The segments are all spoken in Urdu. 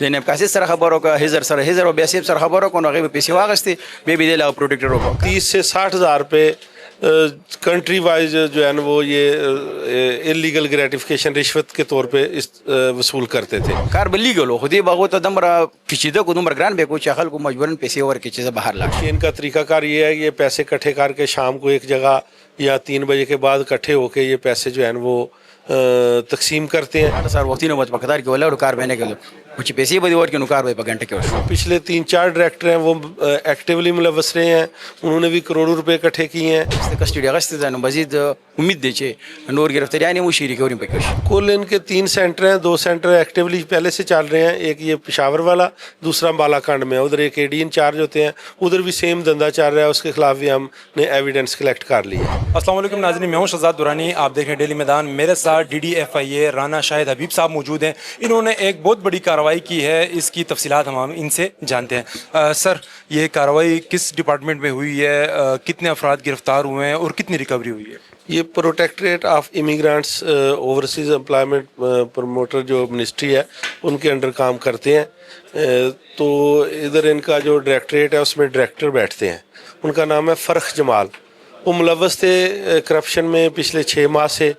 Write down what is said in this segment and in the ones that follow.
د نیم کاسي سره خبرو کا هزار سره هزار او بیاسیب سره خبرو کو نو غي پیسې واغستي به به د لا پروټیکټر وکړو 30 سے 60,000 روپے کنٹری وائز جو ہے نا وہ یہ انلیگل گریٹیفیکیشن رشوت کے طور پہ وصول کرتے تھے. کار بلیګلو خو دې باغو ته دمر پیچیده کو دمر ګران به کو چې خلکو مجبورن پیسې ورکړي چې بهر لاړ. ان کا طریقہ کار یہ ہے کہ یہ پیسے اکٹھے کر کے شام کو ایک جگہ یا 3 بجے کے بعد اکٹھے ہو کے یہ پیسے جو ہے نا وہ تقسیم کرتے ہیں. سر وختي نو په قطار کې ولا کار به نه کړو کچھ پیسې به ورکړي نو کار به په غنټه کې وشو. پچھلے 3-4 ڈائریکٹر ہیں وہ ایکٹیولی ملوث رہے ہیں, انہوں نے بھی کروڑوں روپے اکٹھے کیے ہیں. کسٹڈی اغست ځنه مزید امید دی چې نور گرفتاریاں مو شي ریکوری پکش. کل ان کے 3 سینٹر ہیں, 2 سینٹر ایکٹیولی پہلے سے چل رہے ہیں, ایک یہ پشاور والا, دوسرا بالاکنڈ میں, ادھر ایک AD انچارج ہوتے ہیں, ادھر بھی سیم دھندا چل رہا ہے, اس کے خلاف بھی ہم نے ایویڈنس کلیکٹ کر لی ہے. السلام علیکم ناظرین, میں ہوں شہزاد درانی, آپ دیکھ رہے ہیں ڈیلی میدان. میرے ساتھ DDFIA رانا شاہد حبیب صاحب موجود ہیں. انہوں نے ایک بہت بڑی کارروائی کی ہے, اس کی تفصیلات ہم ان سے جانتے ہیں. سر, یہ کارروائی کس ڈپارٹمنٹ میں ہوئی ہے, کتنے افراد گرفتار ہوئے ہیں اور کتنی ریکوری ہوئی ہے؟ یہ پروٹیکٹریٹ آف امیگرانٹس اوورسیز امپلائمنٹ پروموٹر جو منسٹری ہے ان کے انڈر کام کرتے ہیں. تو ادھر ان کا جو ڈائریکٹریٹ ہے اس میں ڈائریکٹر بیٹھتے ہیں, ان کا نام ہے فرخ جمال. وہ ملوث تھے کرپشن میں پچھلے 6 ماہ سے.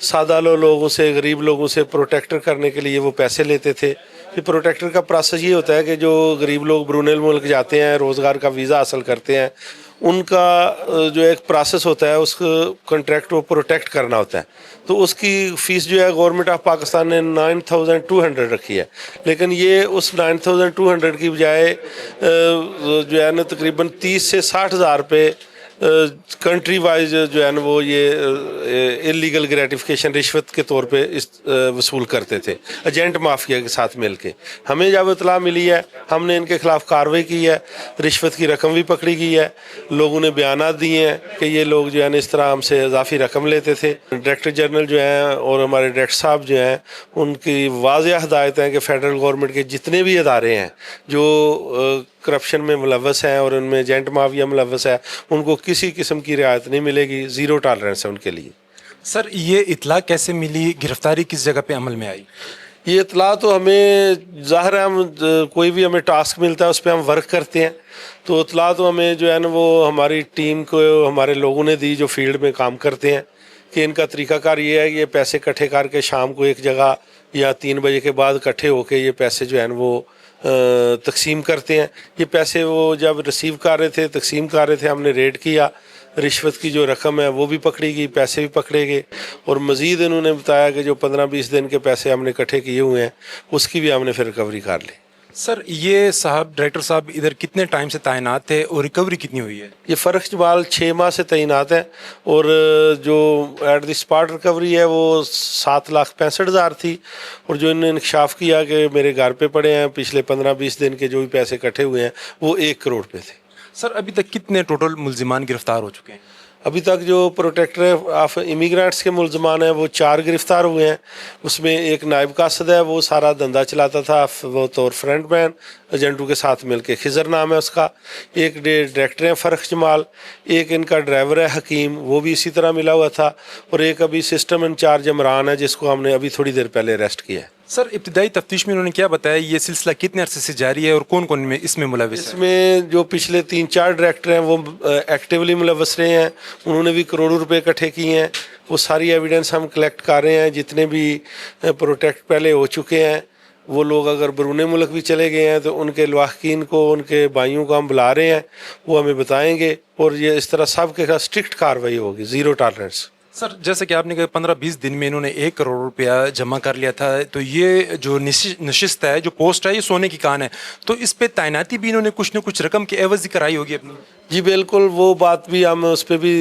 سادہ لوگوں سے, غریب لوگوں سے پروٹیکٹر کرنے کے لیے وہ پیسے لیتے تھے. یہ پروٹیکٹر کا پروسیس یہ ہوتا ہے کہ جو غریب لوگ بیرون ملک جاتے ہیں, روزگار کا ویزا حاصل کرتے ہیں, ان کا جو ایک پروسیس ہوتا ہے, اس کنٹریکٹ وہ پروٹیکٹ کرنا ہوتا ہے. تو اس کی فیس جو ہے گورنمنٹ آف پاکستان نے 9,200 رکھی ہے, لیکن یہ اس 9,200 کی بجائے جو ہے نا تقریباً 30 سے 60,000 روپے کنٹری وائز جو ہے نا وہ یہ انلیگل گریٹیفیکیشن رشوت کے طور پہ وصول کرتے تھے ایجنٹ مافیا کے ساتھ مل کے. ہمیں جب اطلاع ملی ہے ہم نے ان کے خلاف کارروائی کی ہے, رشوت کی رقم بھی پکڑی گئی ہے, لوگوں نے بیانات دیے ہیں کہ یہ لوگ جو ہے نا اس طرح ہم سے اضافی رقم لیتے تھے. ڈائریکٹر جنرل جو ہیں اور ہمارے ڈائریکٹر صاحب جو ہیں ان کی واضح ہدایت ہیں کہ فیڈرل گورنمنٹ کے جتنے بھی ادارے ہیں جو کرپشن میں ملوث ہیں اور ان میں ایجنٹ مافیا ملوث ہے, ان کو کسی قسم کی رعایت نہیں ملے گی. 0 ٹالرنس ہے ان کے لیے. سر, یہ اطلاع کیسے ملی, گرفتاری کس جگہ پہ عمل میں آئی؟ یہ اطلاع تو ہمیں ظاہر ہے, ہم کوئی بھی ہمیں ٹاسک ملتا ہے اس پہ ہم ورک کرتے ہیں, تو اطلاع تو ہمیں جو ہے نا وہ ہماری ٹیم کو ہمارے لوگوں نے دی جو فیلڈ میں کام کرتے ہیں, کہ ان کا طریقہ کار یہ ہے کہ یہ پیسے اکٹھے کر کے شام کو ایک جگہ یا 3 بجے کے بعد اکٹھے ہو کے یہ پیسے جو ہے نا وہ تقسیم کرتے ہیں. یہ پیسے وہ جب ریسیو کر رہے تھے, تقسیم کر رہے تھے, ہم نے ریڈ کیا, رشوت کی جو رقم ہے وہ بھی پکڑی گئی, پیسے بھی پکڑے گئے, اور مزید انہوں نے بتایا کہ جو 15-20 دن کے پیسے ہم نے اکٹھے کیے ہوئے ہیں اس کی بھی ہم نے پھر ریکوری کر لی. سر, یہ ڈائریکٹر صاحب ادھر کتنے ٹائم سے تعینات تھے اور ریکوری کتنی ہوئی ہے؟ یہ فرخ جمال 6 ماہ سے تعینات ہیں, اور جو ایٹ دی اسپاٹ ریکوری ہے وہ 7,65,000 تھی, اور جو انہوں نے انکشاف کیا کہ میرے گھر پہ پڑے ہیں پچھلے 15-20 دن کے جو بھی پیسے اکٹھے ہوئے ہیں وہ 1 کروڑ پہ تھے. سر, ابھی تک کتنے ٹوٹل ملزمان گرفتار ہو چکے ہیں؟ ابھی تک جو پروٹیکٹر آف امیگرانٹس کے ملزمان ہیں وہ 4 گرفتار ہوئے ہیں. اس میں ایک نائب قاصد ہے, وہ سارا دھندا چلاتا تھا وہ طور فرنٹ مین ایجنٹوں کے ساتھ مل کے, خضر نام ہے اس کا. ایک ڈائریکٹر ہیں فرخ جمال, ایک ان کا ڈرائیور ہے حکیم, وہ بھی اسی طرح ملا ہوا تھا, اور ایک ابھی سسٹم انچارج عمران ہے جس کو ہم نے ابھی تھوڑی دیر پہلے اریسٹ کیا ہے. سر, ابتدائی تفتیش میں انہوں نے کیا بتایا, یہ سلسلہ کتنے عرصے سے جاری ہے اور کون کون میں اس میں ملوث ہے؟ اس میں جو پچھلے 3-4 ڈائریکٹر ہیں وہ ایکٹیولی ملوث رہے ہیں, انہوں نے بھی کروڑوں روپے اکٹھے کیے ہیں. وہ ساری ایویڈنس ہم کلیکٹ کر رہے ہیں. جتنے بھی پروٹیکٹ پہلے ہو چکے ہیں وہ لوگ اگر بیرون ملک بھی چلے گئے ہیں تو ان کے لواحقین کو, ان کے بھائیوں کو ہم بلا رہے ہیں, وہ ہمیں بتائیں گے, اور یہ اس طرح سب کے خلاف اسٹرکٹ کارروائی ہوگی, 0 ٹالرنس. سر, جیسے کہ آپ نے کہا 15-20 دن میں انہوں نے 1 کروڑ روپیہ جمع کر لیا تھا, تو یہ جو نشست ہے, جو پوسٹ ہے, یہ سونے کی کان ہے, تو اس پہ تعیناتی بھی انہوں نے کچھ نہ کچھ رقم کی عوض کرائی ہوگی اپنی؟ جی بالکل, وہ بات بھی ہم اس پہ بھی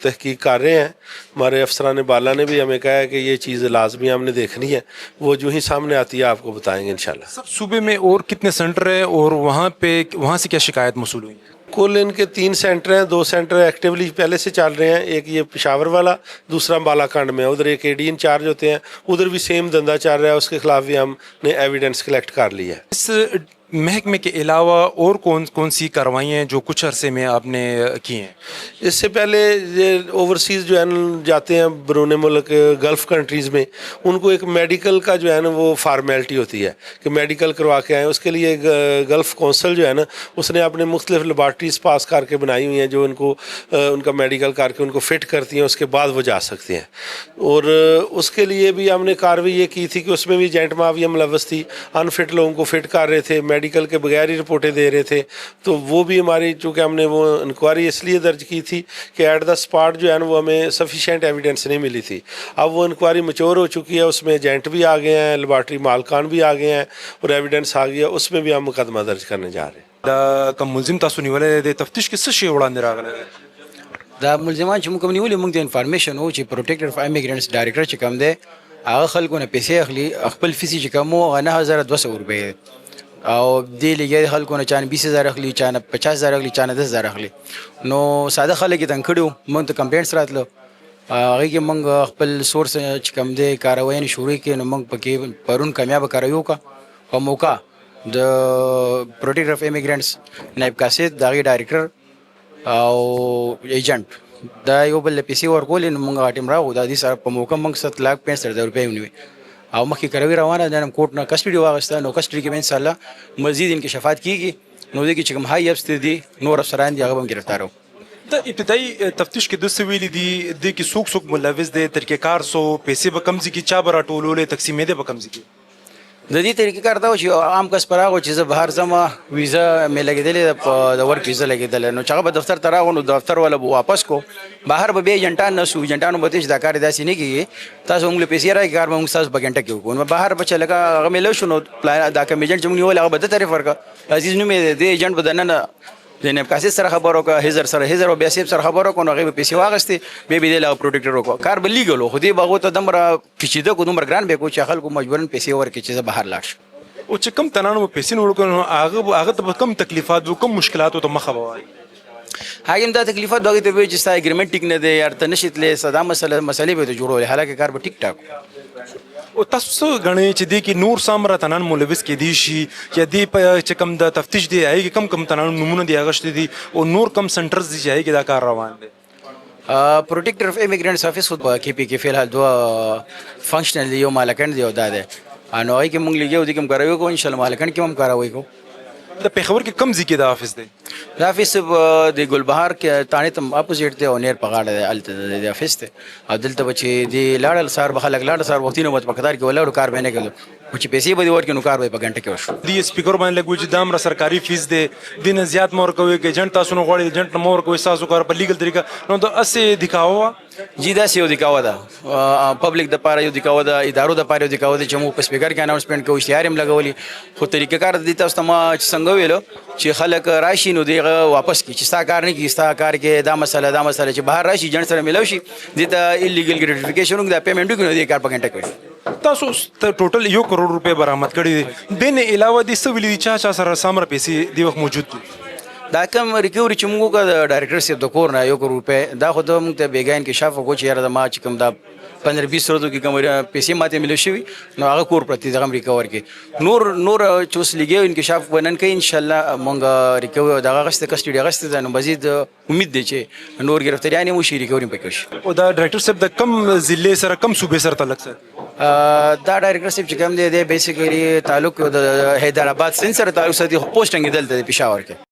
تحقیق کر رہے ہیں. ہمارے افسران بالا نے بھی ہمیں کہا ہے کہ یہ چیز لازمی ہم نے دیکھنی ہے, وہ جو ہی سامنے آتی ہے آپ کو بتائیں گے انشاءاللہ. سر, صوبے میں اور کتنے سینٹر ہیں اور وہاں سے کیا شکایت موصول ہوئی؟ کل ان کے 3 سینٹر ہیں, 2 سینٹر ایکٹیولی پہلے سے چل رہے ہیں, ایک یہ پشاور والا, دوسرا بالاکنڈ میں, ادھر ایک AD انچارج ہوتے ہیں, ادھر بھی سیم دھندا چل رہا ہے, اس کے خلاف بھی ہم نے ایویڈنس کلیکٹ کر لی ہے. اس محکمے کے علاوہ اور کون سی کارروائیاں ہیں جو کچھ عرصے میں آپ نے کی ہیں؟ اس سے پہلے یہ اوورسیز جو ہے نا جاتے ہیں بیرون ملک گلف کنٹریز میں، ان کو ایک میڈیکل کا جو ہے نا وہ فارمیلٹی ہوتی ہے کہ میڈیکل کروا کے آئیں. اس کے لیے گلف کونسل جو ہے نا اس نے اپنے مختلف لیبارٹریز پاس کر کے بنائی ہوئی ہیں جو ان کو ان کا میڈیکل کر کے ان کو فٹ کرتی ہیں، اس کے بعد وہ جا سکتے ہیں. اور اس کے لیے بھی ہم نے کارروائی یہ کی تھی کہ اس میں بھی ایجنٹ مافیا ملوث تھی، انفٹ لوگوں کو فٹ کر رہے تھے، میڈیکل کے بغیر ہی رپورٹیں دے رہے تھے. تو وہ بھی ہماری چونکہ ہم نے وہ انکوائری اس لیے درج کی تھی کہ ایٹ دا اسپاٹ جو ہے نا وہ ہمیں سفیشینٹ ایویڈنس نہیں ملی تھی. اب وہ انکوائری میچور ہو چکی ہے، اس میں ایجنٹ بھی آ گئے ہیں، لیبارٹری مالکان بھی آ گئے ہیں اور ایویڈنس آ گیا، اس میں بھی ہم مقدمہ درج کرنے جا رہے ہیں. دا کم ملزم تاسو نیولې د تفتیش کې څه شی وړاندې راغلی؟ دا ملزمان چې موږ کوم نیولې موږ ته انفارمیشن وو چې پروټیکټر اف ایمیګرینټس ډایرکټر چې کوم دی هغه خلکو نه پیسې اخلي، خپل فیس چې کوم وو هغه 9200 روپۍ او دې لګي خلکو نه چا 20000 اخلي، چا 50000 اخلي، چا 10000 اخلي. نو ساده خلک یې تنګ کړو، موږ ته کمپلینټس راتلو، هغه کې موږ خپل سورس چې کوم دی کاروایي شروع کړې. نو موږ پکې پرون کامیاب کاروي وکړه او موقع د پروټیکټر اف ایمیګرینټس نائب قاصد دغه ډایرکټر او ایجنټ دا یو بل پیسې ورکولې. نو موږ ټیم راغو د دې سره په موقع موږ 7,65,000 روپۍ ونیوي او مخکې کاروي روانه ده. نن کوټ نه کسټډي واغسته، نو کسټډي کې به انشاءالله مزید انکشافات کیږي. نو دې کې چې کوم هاي افس دي نور افسران دي هغه هم ګرفتارو. د ابتدایي تفتیش کې د څه ویلي دي د کې څوک ملوث دی، طریقې کار سو، پیسې به کم ځای کې چا به راټولولې، تقسیمېدې به کم ځای کې؟ د دې طریقې کار دا و چې عام کس پر هغه چې زه بهر ځم ویزا مې لګېدلې په د ورک ویزا لګېدلې، نو چې هغه به دفتر ته راغلو نو دفتر والا به واپس کو، بهر به بیا ایجنټان نه سو، ایجنټانو به چې دا کار داسې نه کېږي، تاسو موږ له پیسې راکړئ کار به موږ ستاسو په ګنټه کې وکړو. نو بهر به چې لکه هغه مې لو شو نو دا کوم ایجنټ چې موږ نیول هغه به ده تعریف ورکړه، عزیز نوم یې دی، ایجنټ به دننه د نائب قاصد سره خبر وکړه، هزر او بیا صاحب سره خبر وکړه، نو هغې به پیسې واخیستې، بیا به یې دې له پروټیکټر وکړه. کار به لیګل و، خو دې به هغو ته دومره پیچیده کړو، دومره ګران به یې کړو چې خلکو مجبوراً پیسې ورکړي چې زه بهر لاړ شم. او چې کم تنانو به پیسې نه ورکړو نو هغه ته به کم تکلیفات و، کم مشکلاتو ته مخه به وایي؟ هغې هم دا تکلیفات به هغې ته وایي چې ستا اګریمنټ ټیک نه دی، یار ته نشي تللی، دا مسلې به یې ته جوړولې، حالانکه کار به ټیک ټاک او تاسو څه ګڼئ چې دې کې نور سامره تنان ملوث کېدی شي یا دې په چې کم د تفتیش دی هغې کې کم تنانو نومونه دي اخیستي دي او نور کم سنټرز دي چې هغې کې دا کار روان دی؟ پروټیکټر اف ایمیګرینټس افیس خو په کې پی کې فی الحال دوه فنکشنل دی، یو مالکن دی او دا دی، نو هغې کې موږ لګیا دي کوم کاروي کوو، انشاءالله مالکن کې هم کاروي کوو. د پېښور کې کم ځای کې the office the? The office د ګلبهار کې تاڼې ته اپوزیټ دی او نیر په غاړه دی، هلته د آفس دی. او دلته به چې دی لاړل سهار به خلک لاړل سهار وختي نو به په قطار کې ولاړو، کار به یې نه کېدو، خو چې پیسې به دې ورکړي نو کار به یې په ګنټه کې وشو. دې سپیکر باندې لګوي چې دا همره سرکاري فیس دی، دې نه زیات مه ورکوئ، که ایجنټ تاسو نه غواړئ ایجنټ نه مه ورکوئ، ستاسو کار په لیګل طریقه. نو دا هسې دکاوه وه؟ جی داسې یو دکاوه ده، پبلک دپاره یو دکاوه ده، ادارو دپاره یو دکاوه ده چې موږ په سپیکر کې اناونسمنټ کوو، اشتهار یې هم لګولي. خو طریقه کار دې تاسو ته ما چې څنګه ویلو چې خلک راشي نو دې هغه واپس کړي چې ستا کار نه کړي، ستا کار کې دا مسله چې بهر راشي ایجنټ سره میلاو شي، دې ته ایلیګل ګریټیفیکیشن وکړي، دا پیمنټ وکړي، نو دې کار په ګنټه کوي. تاسو ټوټل 1 کروڑ روپے برآمد کړي دي، دې نه علاوه دې څه ویلي دي چا سره سامره پیسې دې وخت موجود دي؟ دا کوم ریکوري چې موږ وکړه د ډایرکټر صاحب د کور نه 1 کروڑ روپۍ، دا خو ته موږ ته بېګا انکشاف وکړو چې یاره ما چې کوم دا 15-20 ورځو کې کوم پیسې ماته ملو شوي نو هغه کور پرتی دغه هم ریکور کړي. نور چې اوس لګي انکشاف ونن کوي انشاءالله موږ ریکور دغه غسته کسټډي غسته ده، نو مزید امید دی چې نور ګرفتاریانې وشي، ریکوري پکې وشي. او دا ډایرکټر صاحب د کم ضلع سره کم صوبې سره تعلق سره؟ دا ډایرکټر صاحب چې کوم دی بیسیکلی تعلق د حیدرآباد سند سره تعلق ساتي، خو پوسټنګ یې دلته د پېښور کې.